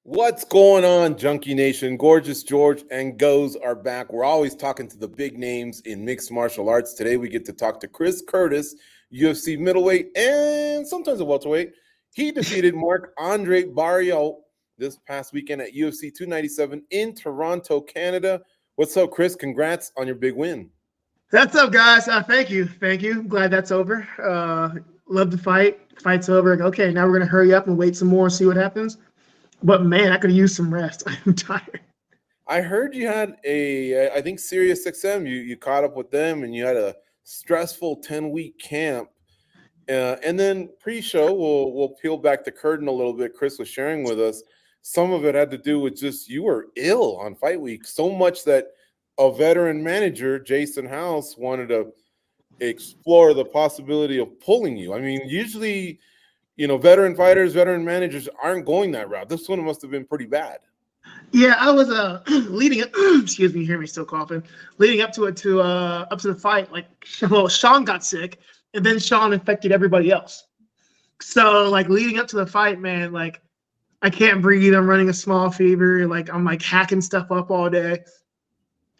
What's going on, Junkie Nation? Gorgeous George and Goes are back. We're always talking to the big names in mixed martial arts. Today we get to talk to Chris Curtis, UFC middleweight and sometimes a welterweight. He defeated Marc-Andre Barriault this past weekend at UFC 297 in Toronto, Canada. What's up, Chris? Congrats on your big win. What's up, guys? Thank you. I'm glad that's over. Love the fight. Fight's over. Okay, now we're going to hurry up and wait some more and see what happens. But, man, I could use some rest. I'm tired. I heard you had I think SiriusXM, you caught up with them and you had a stressful 10-week camp. And then pre-show, we'll peel back the curtain a little bit. Chris was sharing with us. Some of it had to do with just you were ill on fight week, so much that a veteran manager, Jason House, wanted to explore the possibility of pulling you. I mean, usually, veteran fighters, veteran managers aren't going that route. This one must have been pretty bad. Yeah, I was leading up. Excuse me, you hear me still coughing. Leading up to it up to the fight, Sean got sick, and then Sean infected everybody else. So leading up to the fight, man, I can't breathe. I'm running a small fever. I'm hacking stuff up all day.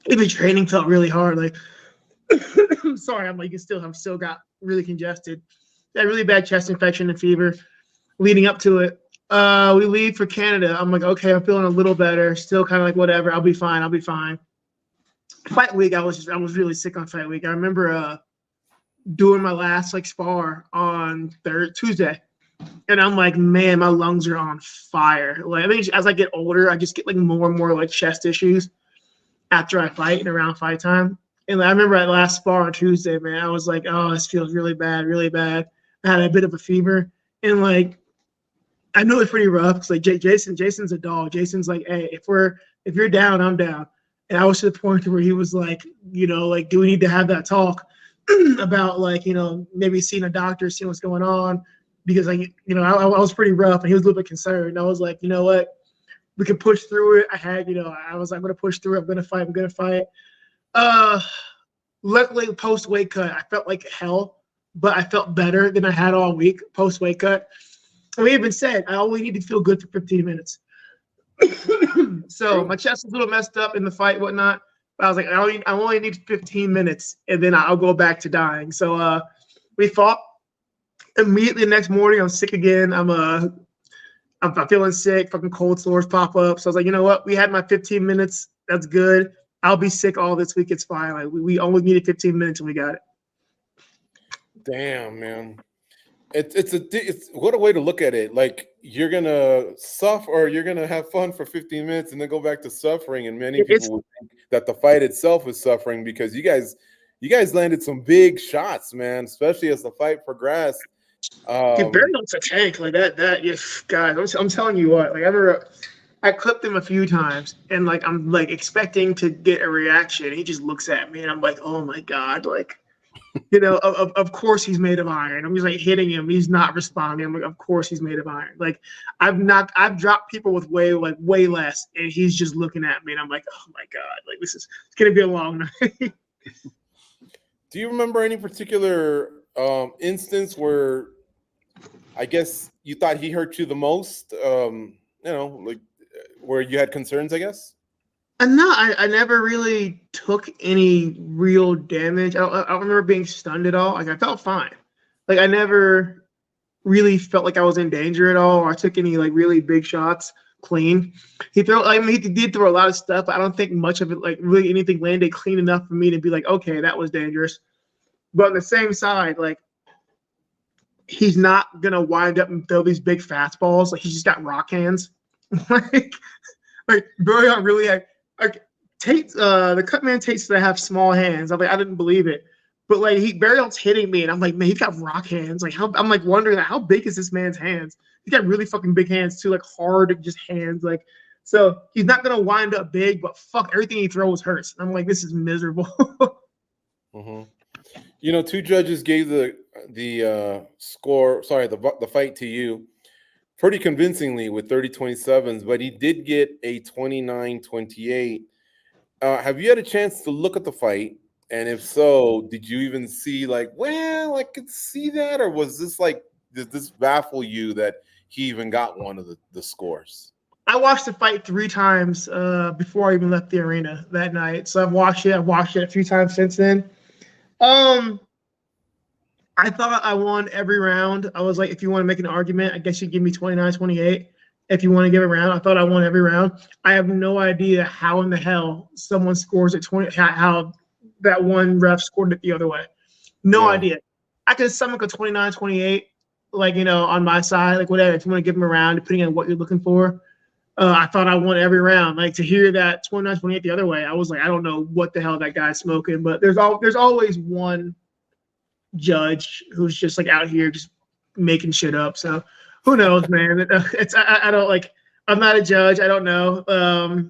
Even training felt really hard. Sorry, I'm still got really congested. Got really bad chest infection and fever. Leading up to it, we leave for Canada. I'm okay, I'm feeling a little better. Still kind of whatever. I'll be fine. Fight week, I was really sick on fight week. I remember doing my last spar on Tuesday, and I'm man, my lungs are on fire. I think as I get older, I just get more and more chest issues after I fight and around fight time. And I remember that last spar on Tuesday, man, I was oh, this feels really bad, really bad. I had a bit of a fever. And I know it's pretty rough because Jason's a dog. Jason's hey, if you're down, I'm down. And I was to the point where he was do we need to have that talk about maybe seeing a doctor, seeing what's going on? Because I was pretty rough and he was a little bit concerned. I was you know what? We can push through it. I was I'm gonna push through it. I'm gonna fight. Luckily post weight cut, I felt like hell, but I felt better than I had all week post weight cut. And we even said I only need to feel good for 15 minutes. So my chest was a little messed up in the fight, whatnot. But I was I only need 15 minutes, and then I'll go back to dying. So we fought. Immediately the next morning, I'm sick again. I'm feeling sick. Fucking cold sores pop up. So I was you know what? We had my 15 minutes. That's good. I'll be sick all this week. It's fine. We only needed 15 minutes and we got it. Damn, man. It's what a way to look at it. You're gonna suffer or you're gonna have fun for 15 minutes and then go back to suffering. And many people would think that the fight itself is suffering because you guys landed some big shots, man. Especially as the fight progressed. Barriault's a tank that. Yes, guys, I'm telling you what. I clipped him a few times, and I'm expecting to get a reaction. He just looks at me, and I'm oh my god, of course he's made of iron. I'm just hitting him. He's not responding. I'm of course he's made of iron. I've dropped people with way less, and he's just looking at me, and I'm oh my god, it's gonna be a long night. Do you remember any particular instance where I guess you thought he hurt you the most? Where you had concerns, I guess? No, I never really took any real damage. I don't remember being stunned at all. I felt fine. I never really felt like I was in danger at all, or I took any really big shots clean. He did throw a lot of stuff, but I don't think much of it really anything landed clean enough for me to be okay, that was dangerous. But on the same side, he's not gonna wind up and throw these big fastballs. He's just got rock hands. Barriault really had Tate. The cut man Tate said I have small hands. I didn't believe it, but Barriault's hitting me, and I'm man, he's got rock hands. I'm wondering how big is this man's hands? He's got really fucking big hands too, hard just hands. So he's not gonna wind up big, but fuck, everything he throws hurts. I'm this is miserable. Mm-hmm. Two judges gave the score. Sorry, the fight to you pretty convincingly with 30-27s, but he did get a 29-28. Have you had a chance to look at the fight? And if so, did you even see I could see that? Or was this did this baffle you that he even got one of the scores? I watched the fight 3 times before I even left the arena that night. So I've watched it. I've watched it a few times since then. I thought I won every round. I was like, if you want to make an argument, I guess you give me 29-28. If you want to give a round, I thought I won every round. I have no idea how in the hell someone scores at 20, how that one ref scored it the other way. No idea. I could stomach a 29-28, like, on my side, like whatever. If you want to give them a round, depending on what you're looking for. I thought I won every round. Like, to hear that 29-28 the other way, I was like, I don't know what the hell that guy's smoking. But there's always one judge who's just like out here just making shit up. So who knows, man? I don't like. I'm not a judge. I don't know.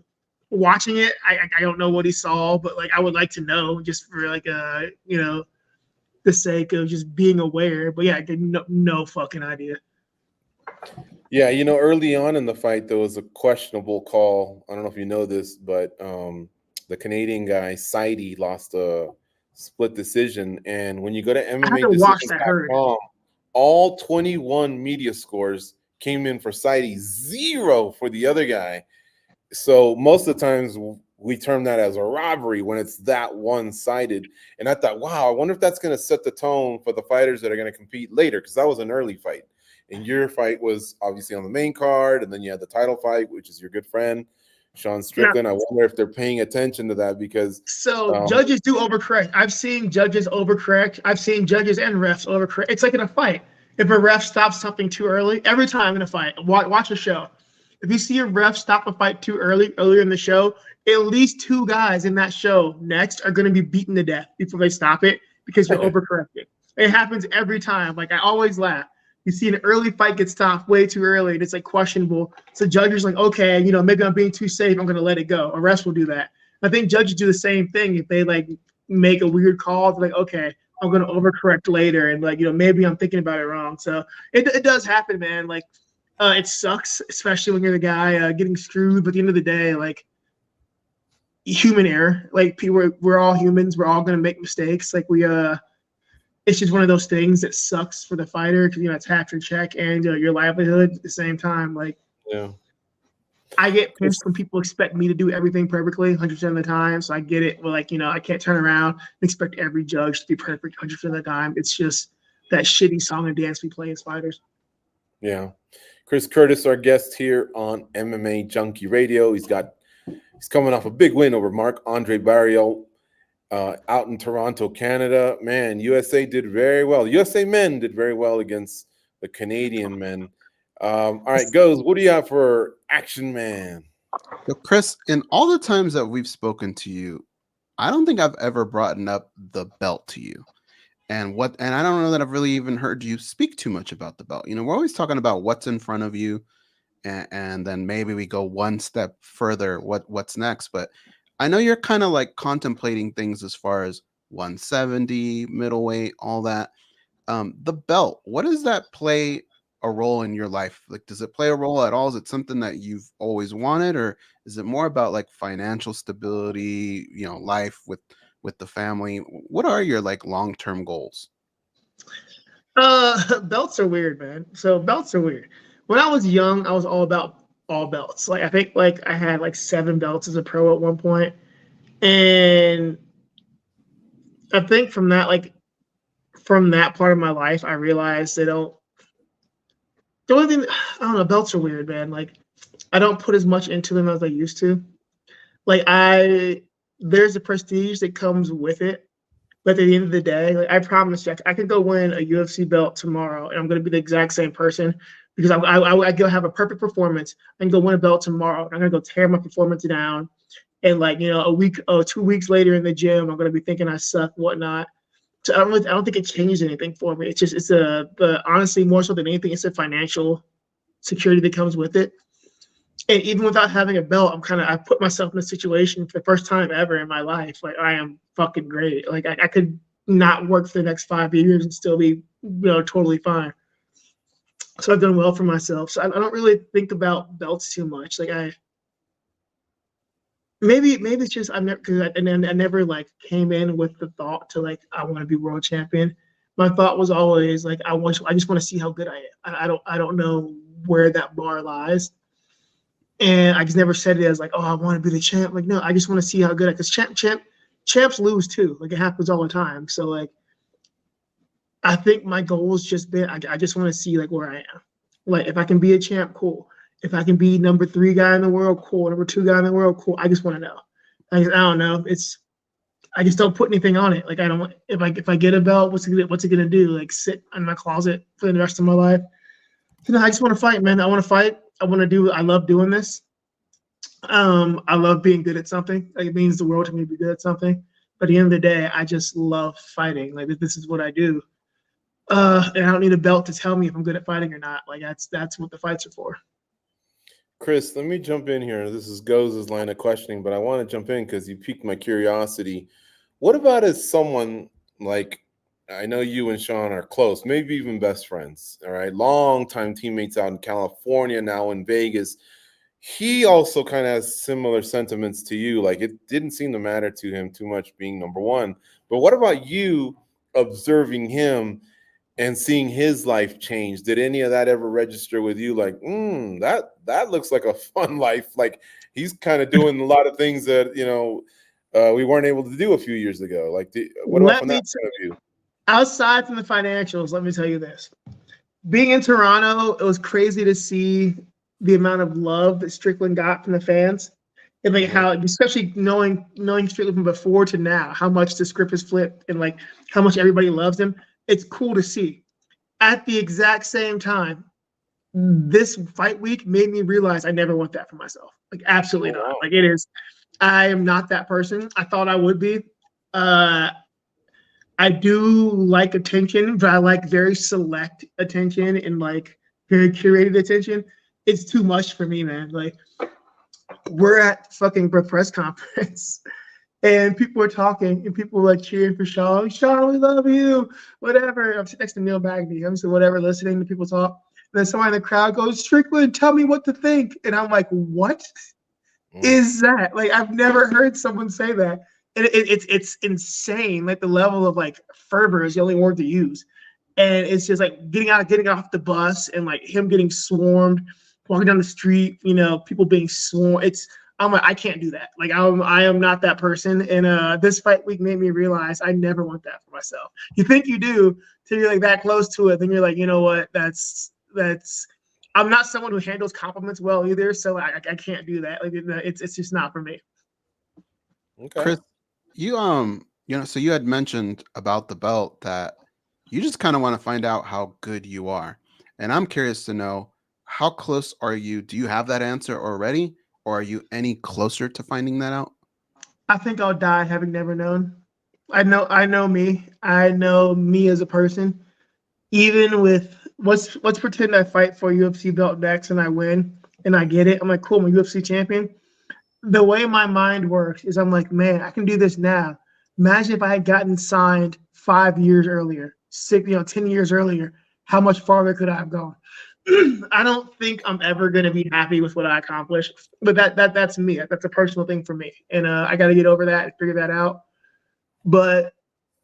Watching it, I don't know what he saw, but like I would like to know just for like the sake of just being aware. But yeah, I did no fucking idea. Yeah, early on in the fight, there was a questionable call. I don't know if you know this, but the Canadian guy, Saidi, lost a split decision. And when you go to MMA all 21 media scores came in for Saidi, 0 for the other guy. So most of the times we term that as a robbery when it's that one-sided. And I thought, wow, I wonder if that's going to set the tone for the fighters that are going to compete later, because that was an early fight. And your fight was obviously on the main card, and then you had the title fight, which is your good friend, Sean Strickland. Yeah. I wonder if they're paying attention to that because judges do overcorrect. I've seen judges overcorrect. I've seen judges and refs overcorrect. It's like in a fight. If a ref stops something too early, every time in a fight, watch a show. If you see a ref stop a fight too earlier in the show, at least 2 guys in that show next are going to be beaten to death before they stop it because you're overcorrected. It happens every time. Like, I always laugh. You see an early fight get stopped way too early, and it's like questionable. So judges like, okay, maybe I'm being too safe. I'm going to let it go. A ref will do that. I think judges do the same thing. If they like make a weird call, they're like, okay, I'm going to overcorrect later, and like maybe I'm thinking about it wrong. So it does happen, man. Like it sucks, especially when you're the guy getting screwed. But at the end of the day, like human error. Like we're all humans. We're all going to make mistakes. Like it's just one of those things that sucks for the fighter because it's half your check and your livelihood at the same time. Like, I get pissed when people expect me to do everything perfectly 100% of the time. So I get it. Well, like I can't turn around and expect every judge to be perfect 100% of the time. It's just that shitty song and dance we play as fighters. Yeah, Chris Curtis, our guest here on MMA Junkie Radio. He's coming off a big win over Marc-Andre Barriault. Out in Toronto, Canada. Man, USA did very well. USA men did very well against the Canadian men. All right, Goes, what do you have for Action Man? So Chris, in all the times that we've spoken to you, I don't think I've ever brought up the belt to you. And I don't know that I've really even heard you speak too much about the belt. We're always talking about what's in front of you, and then maybe we go one step further, what's next. But I know you're kind of like contemplating things as far as 170, middleweight, all that. The belt, what does that play a role in your life? Like, does it play a role at all? Is it something that you've always wanted, or is it more about like financial stability, life with the family? What are your like long-term goals? Belts are weird, man. So belts are weird. When I was young, I was all about all belts. Like I think like I had like 7 belts as a pro at one point. And I think from that part of my life, I realized the only thing, I don't know, belts are weird, man. Like I don't put as much into them as I used to. Like there's a prestige that comes with it. But at the end of the day, like I promise you, I could go win a UFC belt tomorrow and I'm going to be the exact same person. Because I go have a perfect performance. I can go win a belt tomorrow. I'm gonna go tear my performance down, and like 2 weeks later in the gym, I'm gonna be thinking I suck, whatnot. So I don't think it changes anything for me. It's honestly more so than anything, it's a financial security that comes with it. And even without having a belt, I put myself in a situation for the first time ever in my life. Like I am fucking great. Like I could not work for the next 5 years and still be totally fine. So I've done well for myself. So I don't really think about belts too much. Like maybe it's just I never like came in with the thought to like I want to be world champion. My thought was always like I just want to see how good I am. I don't know where that bar lies. And I just never said it as like, oh, I want to be the champ. Like, no, I just want to see how good. Because champs lose too. Like, it happens all the time. So like, I think my goal has just been, I just want to see like where I am. Like, if I can be a champ, cool. If I can be number 3 guy in the world, cool. Number 2 guy in the world, cool. I just want to know. I don't know. I just don't put anything on it. Like, I don't. If I get a belt, what's it gonna do? Like, sit in my closet for the rest of my life? You know, I just want to fight, man. I want to fight. I love doing this. I love being good at something. Like, it means the world to me to be good at something. But at the end of the day, I just love fighting. Like, this is what I do. And I don't need a belt to tell me if I'm good at fighting or not. Like, that's what the fights are for. Chris, let me jump in here. This is Goz's line of questioning, but I want to jump in because you piqued my curiosity. What about as someone like, I know you and Sean are close, maybe even best friends, all right? Longtime teammates out in California, now in Vegas. He also kind of has similar sentiments to you. Like, it didn't seem to matter to him too much being number 1. But what about you observing him and seeing his life change? Did any of that ever register with you? Like, that looks like a fun life. Like, he's kind of doing a lot of things that, we weren't able to do a few years ago. Like, what about from that point of view? Outside from the financials, let me tell you this. Being in Toronto, it was crazy to see the amount of love that Strickland got from the fans. And like how, especially knowing Strickland from before to now, how much the script has flipped and like how much everybody loves him. It's cool to see. At the exact same time, this fight week made me realize I never want that for myself. Like, absolutely not. Like, it is. I am not that person. I thought I would be. I do like attention, but I like very select attention and like very curated attention. It's too much for me, man. Like, we're at fucking press conference and people are talking and people are like cheering for Sean. Sean, we love you. Whatever. I'm sitting next to Neil Magny. I'm saying whatever, listening to people talk. And then someone in the crowd goes, Strickland, tell me what to think. And I'm like, what is that? Like, I've never heard someone say that. And it's insane. Like, the level of like fervor is the only word to use. And it's just like getting off the bus and like him getting swarmed, walking down the street, people being swarmed. I'm like, I can't do that. Like, I am not that person. And this fight week made me realize I never want that for myself. You think you do till you're like that close to it. Then you're like, you know what? That's I'm not someone who handles compliments well either. So I can't do that. Like, it's just not for me. Okay. Chris, you so you had mentioned about the belt that you just kind of want to find out how good you are. And I'm curious to know, how close are you? Do you have that answer already? Or are you any closer to finding that out? I think I'll die having never known. I know me. I know me as a person. Even with let's pretend I fight for a UFC belt next and I win and I get it. I'm like, cool, I'm a UFC champion. The way my mind works is I'm like, man, I can do this now. Imagine if I had gotten signed 5 years earlier, 10 years earlier. How much farther could I have gone? I don't think I'm ever going to be happy with what I accomplished, but that's me. That's a personal thing for me, and I got to get over that and figure that out. But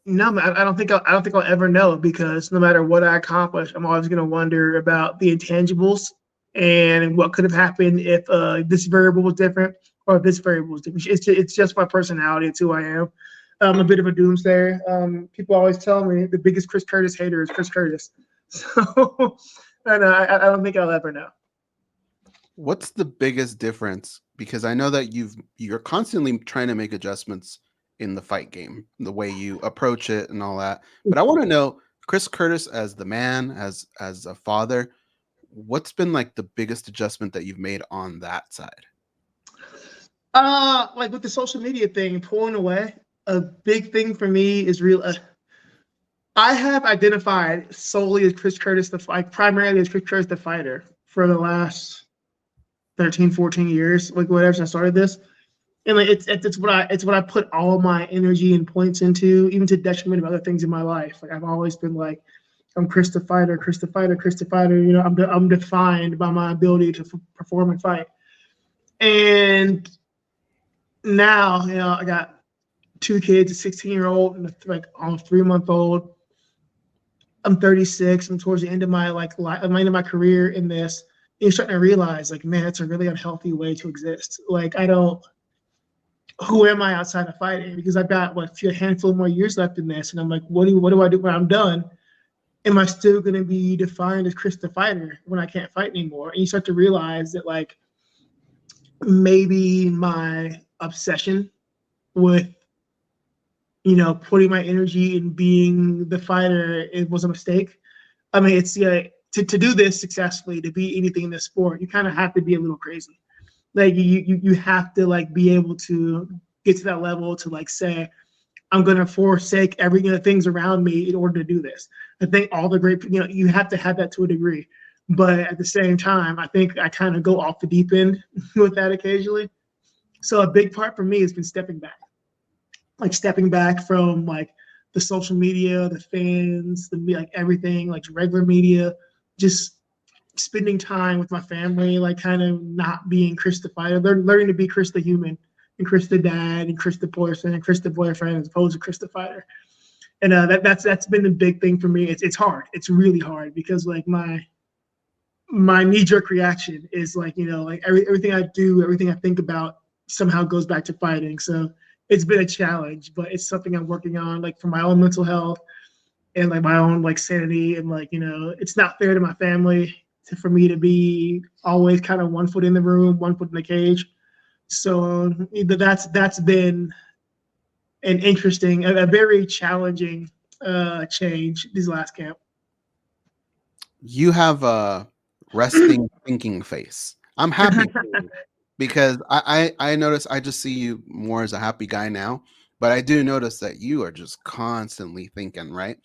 no, I don't think I'll ever know, because no matter what I accomplish, I'm always going to wonder about the intangibles and what could have happened if this variable was different or if this variable was different. It's just my personality. It's who I am. I'm a bit of a doomsayer. People always tell me the biggest Chris Curtis hater is Chris Curtis. So I don't think I'll ever know. What's the biggest difference? Because I know that you're constantly trying to make adjustments in the fight game, the way you approach it and all that. But I want to know, Chris Curtis as the man, as a father, what's been like the biggest adjustment that you've made on that side? Like with the social media thing, pulling away, a big thing for me is real. I have identified solely as Chris Curtis, primarily as Chris Curtis, the fighter, for the last 13, 14 years, like whatever since I started this. And like it's what I put all my energy and points into, even to detriment of other things in my life. Like I've always been like, I'm Chris the fighter, Chris the fighter, Chris the fighter. You know, I'm defined by my ability to perform and fight. And now, you know, I got 2 kids, a 16-year-old and a 3-month-old. I'm 36. I'm towards the end of my end of my career in this. you're starting to realize, like, man, it's a really unhealthy way to exist. Like, who am I outside of fighting? Because I've got a handful more years left in this, and I'm like, what do I do when I'm done? Am I still going to be defined as Chris the Fighter when I can't fight anymore? And you start to realize that, like, maybe my obsession with, putting my energy in being the fighter, it was a mistake. I mean, it's to do this successfully, to be anything in this sport, you kind of have to be a little crazy. Like, you have to, like, be able to get to that level to, like, say, I'm going to forsake every things around me in order to do this. I think all the great, you have to have that to a degree. But at the same time, I think I kind of go off the deep end with that occasionally. So a big part for me has been stepping back. Like, stepping back from, like, the social media, the fans, like, everything, like, regular media, just spending time with my family, like, kind of not being Chris the Fighter, learning to be Chris the human, and Chris the dad, and Chris the person, and Chris the boyfriend, as opposed to Chris the Fighter. And that's been the big thing for me. It's hard. It's really hard because, like, my knee-jerk reaction is, like, like, everything I do, everything I think about somehow goes back to fighting. So it's been a challenge, but it's something I'm working on, like, for my own mental health and, like, my own, like, sanity. And, like, it's not fair to my family for me to be always kind of 1 foot in the room, 1 foot in the cage. So that's been an interesting, a very challenging change these last camp. You have a resting thinking face. I'm happy for you because I notice, I just see you more as a happy guy now, but I do notice that you are just constantly thinking, right?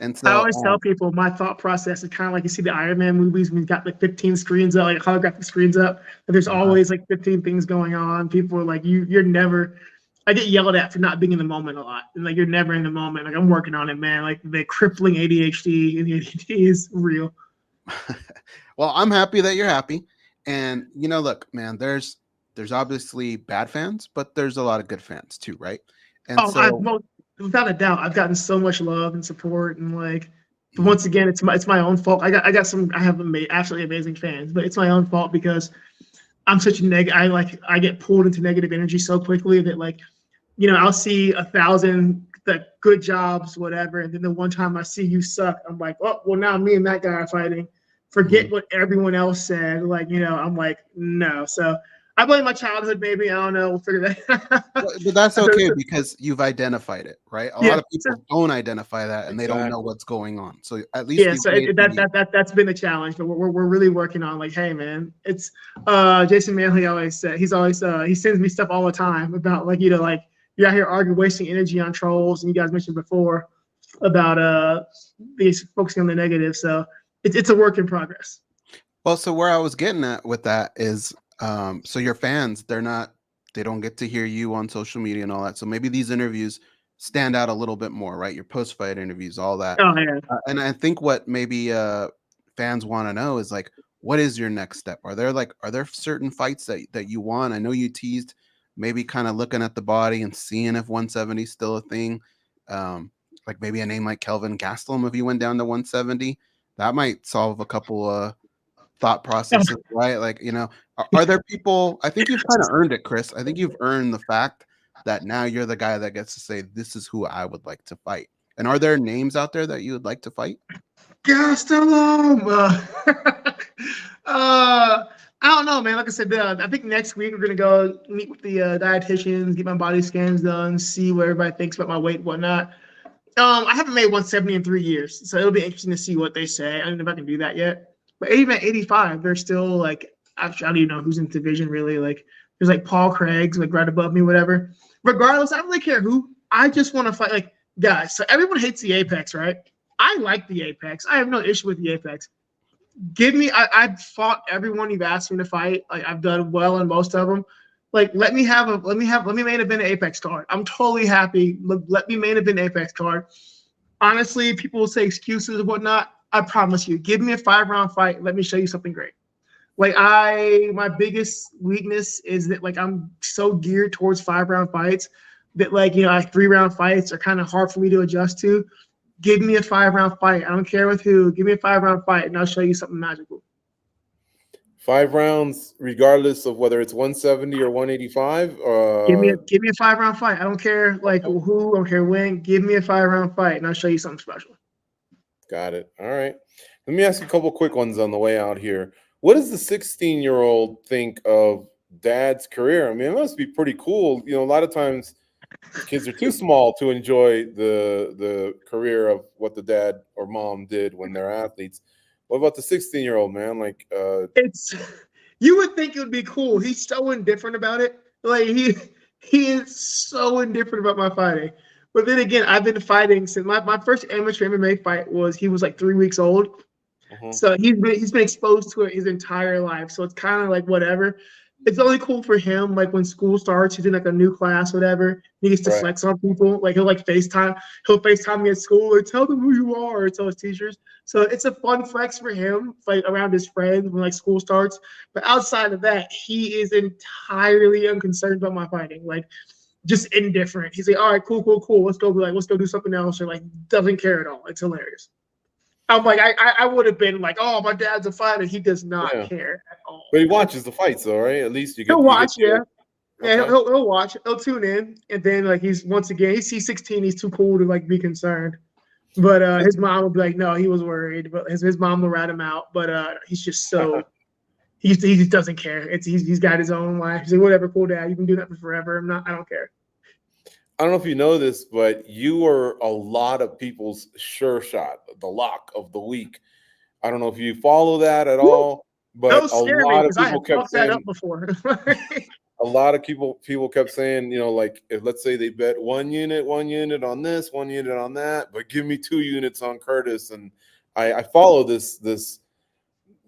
And so I always tell people my thought process is kind of like, you see the Iron Man movies when you've got, like, 15 screens up, like holographic screens up, but there's always, like, 15 things going on. People are like, you're never, I get yelled at for not being in the moment a lot. And, like, you're never in the moment. Like, I'm working on it, man. Like, the crippling ADHD and the ADD is real. Well, I'm happy that you're happy. And, look, man, there's obviously bad fans, but there's a lot of good fans too, right? And without a doubt, I've gotten so much love and support, and, like, but once again, it's my own fault. I have absolutely amazing fans, but it's my own fault because I'm such a I get pulled into negative energy so quickly that, like, I'll see 1,000 good jobs, whatever, and then the one time I see you suck, I'm like, oh, well, now me and that guy are fighting. Forget what everyone else said. Like, I'm like, no. So I blame my childhood, maybe. I don't know. We'll figure that out. But that's okay because you've identified it, right? A lot of people don't identify that, and they don't know what's going on. So at least that's been the challenge. But we're really working on, like, hey, man, it's Jason Manley always said, he sends me stuff all the time about, like, like, you're out here arguing, wasting energy on trolls, and you guys mentioned before about these focusing on the negative. So it's a work in progress. Well, so where I was getting at with that is, so your fans, they don't get to hear you on social media and all that. So maybe these interviews stand out a little bit more, right? Your post-fight interviews, all that. Oh, yeah. And I think what maybe fans want to know is, like, what is your next step? Are there certain fights that you want? I know you teased maybe kind of looking at the body and seeing if 170 is still a thing. Like maybe a name like Kelvin Gastelum, if he went down to 170, that might solve a couple thought processes, right? Like, are there people, I think you've kind of earned it, Chris. I think you've earned the fact that now you're the guy that gets to say, this is who I would like to fight. And are there names out there that you would like to fight? Gastelum! I don't know, man. Like I said, I think next week we're going to go meet with the dietitians, get my body scans done, see what everybody thinks about my weight and whatnot. I haven't made 170 in 3 years, so it'll be interesting to see what they say. I don't know if I can do that yet. But even at 85, they're still, like, I don't even know who's in the division, really. Like, there's, like, Paul Craig's, like, right above me, whatever. Regardless, I don't really care who. I just want to fight. Like, guys, so everyone hates the Apex, right? I like the Apex. I have no issue with the Apex. I've fought everyone you've asked me to fight. Like, I've done well in most of them. Like, let me main event an Apex card. I'm totally happy. Let me main event an Apex card. Honestly, people will say excuses and whatnot. I promise you, give me a 5-round fight. Let me show you something great. Like, my biggest weakness is that, like, I'm so geared towards 5-round fights that, like, 3-round fights are kind of hard for me to adjust to. Give me a 5-round fight. I don't care with who. Give me a 5-round fight, and I'll show you something magical. 5 rounds, regardless of whether it's 170 or 185. Give me a 5-round fight. I don't care like who, I don't care when. Give me a 5-round fight, and I'll show you something special. Got it. All right. Let me ask you a couple quick ones on the way out here. What does the 16-year-old think of dad's career? I mean, it must be pretty cool. You know, a lot of times kids are too small to enjoy the career of what the dad or mom did when they're athletes. What about the 16-year-old, man? Like, It's you would think it would be cool. He's so indifferent about it. Like he is so indifferent about my fighting. But then again, I've been fighting since my first amateur MMA fight he was like 3 weeks old. So he's been exposed to it his entire life. So it's kind of like whatever. It's only cool for him, like when school starts, he's in like a new class, whatever. He gets to flex on people. Like he'll FaceTime me at school or tell them who you are or tell his teachers. So it's a fun flex for him, like around his friends when like school starts. But outside of that, he is entirely unconcerned about my fighting. Like just indifferent. He's like, all right, cool. Let's go do something else, or like doesn't care at all. It's hilarious. I'm like, I would have been like, oh, my dad's a fighter. He does not care at all. But he watches the fights, though, right? At least he'll watch, yeah. Okay. Yeah, he'll watch. He'll tune in, and then like he's 16. He's too cool to like be concerned. But his mom will be like, no, he was worried. But his mom will rat him out. But he's just so he just doesn't care. He's got his own life. He's like, whatever, cool, dad. You can do that for forever. I don't care. I don't know if you know this, but you were a lot of people's sure shot, the lock of the week. I don't know if you follow that at all, but a lot of people kept saying that up before. A lot of people kept saying, you know, like if let's say they bet one unit on this, 1 unit on that, but give me 2 units on Curtis. And I follow this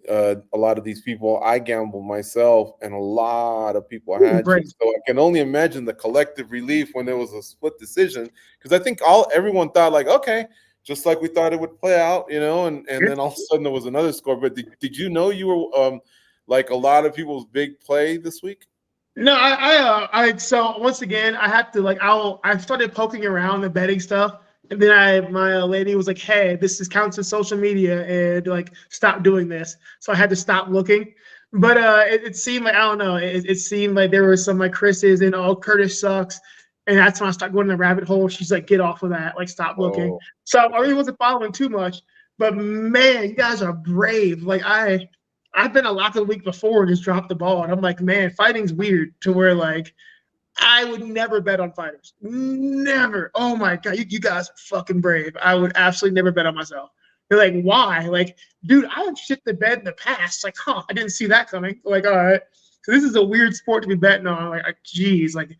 a lot of these people. I gamble myself, and a lot of people had you. So I can only imagine the collective relief when there was a split decision, because I think everyone thought like, okay, just like we thought it would play out, you know, and then all of a sudden there was another score. But did you know you were like a lot of people's big play this week? No, so once again, I have to like I started poking around the betting stuff. And then my lady was like, hey, this counts as social media, and like stop doing this. So I had to stop looking. But it seemed like, I don't know, it seemed like there were some like Chris's and Curtis sucks. And that's when I started going in the rabbit hole. She's like, get off of that, like stop looking. So I really wasn't following too much. But man, you guys are brave. Like I've been a lock of the week before and just dropped the ball. And I'm like, man, fighting's weird to where like I would never bet on fighters. Never. Oh my God, you guys are fucking brave. I would absolutely never bet on myself. They're like, why? Like, dude, I have shit the bed in the past. Like, I didn't see that coming. Like, all right. So this is a weird sport to be betting on. Like, geez, like,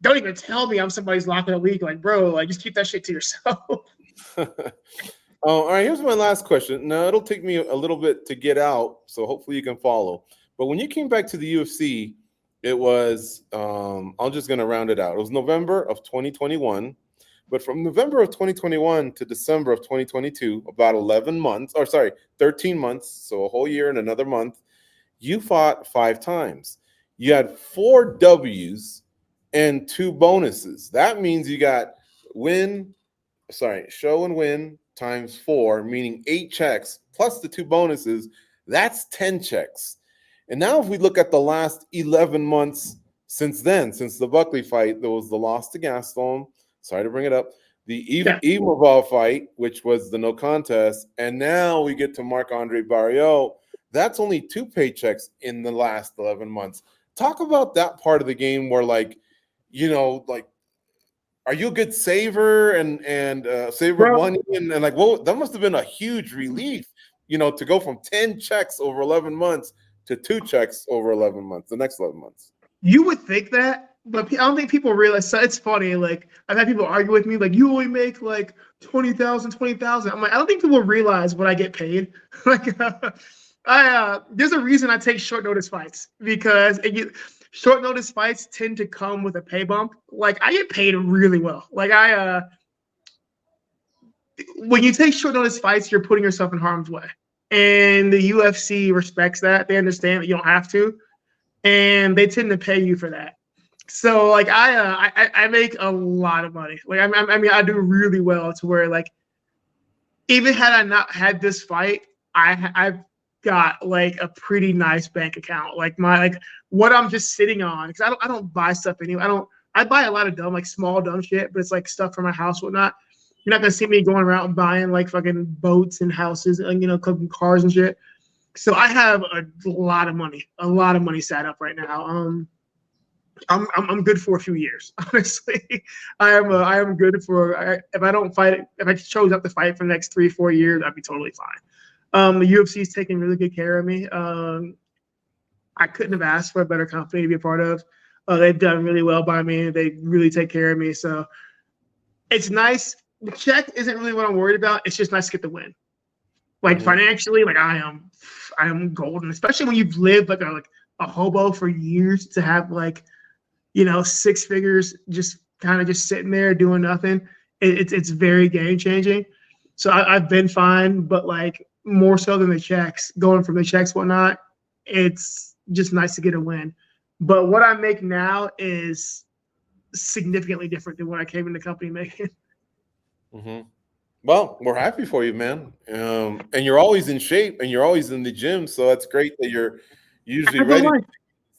don't even tell me I'm somebody's lock of the week. Like, bro, like, just keep that shit to yourself. All right, here's my last question. Now, it'll take me a little bit to get out, so hopefully you can follow. But when you came back to the UFC, it was, I'm just going to round it out. It was November of 2021. But from November of 2021 to December of 2022, about 13 months, so a whole year and another month, you fought 5 times. You had 4 W's and 2 bonuses. That means you got show and win times 4, meaning 8 checks plus the 2 bonuses. That's 10 checks. And now if we look at the last 11 months since then, since the Buckley fight, there was the loss to Gaston. Sorry to bring it up. The Imavov fight, which was the no contest. And now we get to Marc-Andre Barriault. That's only 2 paychecks in the last 11 months. Talk about that part of the game where, like, you know, like, are you a good saver and saver money? And like, well, that must have been a huge relief, you know, to go from 10 checks over 11 months to 2 checks over 11 months, the next 11 months. You would think that, but I don't think people realize. So it's funny. Like, I've had people argue with me, like, you only make like 20,000. I'm like, I don't think people realize what I get paid. Like, there's a reason I take short notice fights, because short notice fights tend to come with a pay bump. Like, I get paid really well. Like, when you take short notice fights, you're putting yourself in harm's way. And the UFC respects that. They understand that you don't have to, and they tend to pay you for that. So like I make a lot of money. Like I mean I do really well to where like even had I not had this fight, I got like a pretty nice bank account. Like what I'm just sitting on, because I don't buy stuff anyway. I buy a lot of dumb, like small dumb shit, but it's like stuff for my house, whatnot. You're not gonna see me going around buying like fucking boats and houses and cooking cars and shit. So I have a lot of money set up right now. I'm good for a few years, honestly. I am good for if I don't fight, if I chose not to fight for the next 3-4 years, I'd be totally fine. The UFC is taking really good care of me. I couldn't have asked for a better company to be a part of. They've done really well by me. They really take care of me. So it's nice. The check isn't really what I'm worried about. It's just nice to get the win. Like financially, like I am golden, especially when you've lived like a hobo for years to have like, 6 figures just kind of just sitting there doing nothing. It's very game changing. So I've been fine, but like more so than the checks, going from the checks, whatnot, it's just nice to get a win. But what I make now is significantly different than what I came in the company making. Mm-hmm. Well, we're happy for you, man. And you're always in shape and you're always in the gym. So that's great that you're usually ready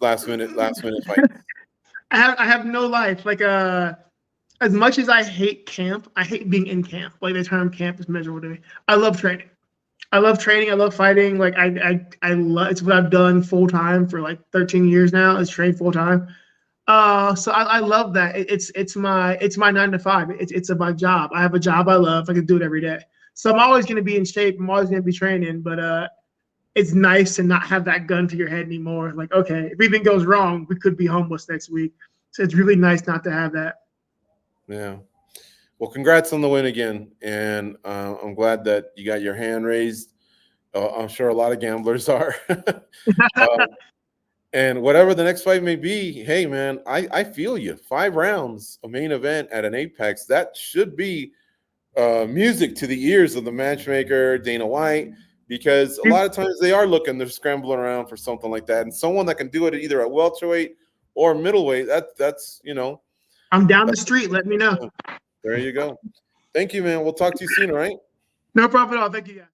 last minute fight. I have no life. Like as much as I hate camp, I hate being in camp. Like the term camp is miserable to me. I love training. I love fighting. Like I love, it's what I've done full time for like 13 years now, is train full time. So I love that. It's my 9 to 5. It's my job. I have a job I love. I can do it every day. So I'm always going to be in shape. I'm always going to be training, but it's nice to not have that gun to your head anymore. Like, okay, if anything goes wrong, we could be homeless next week. So it's really nice not to have that. Yeah. Well, congrats on the win again. And I'm glad that you got your hand raised. I'm sure a lot of gamblers are. And whatever the next fight may be, hey, man, I feel you. 5 rounds, a main event at an Apex, that should be music to the ears of the matchmaker, Dana White, because a lot of times they're scrambling around for something like that. And someone that can do it either at welterweight or middleweight, that's I'm down the street. Let me know. There you go. Thank you, man. We'll talk to you soon, all right? No problem at all. Thank you, guys.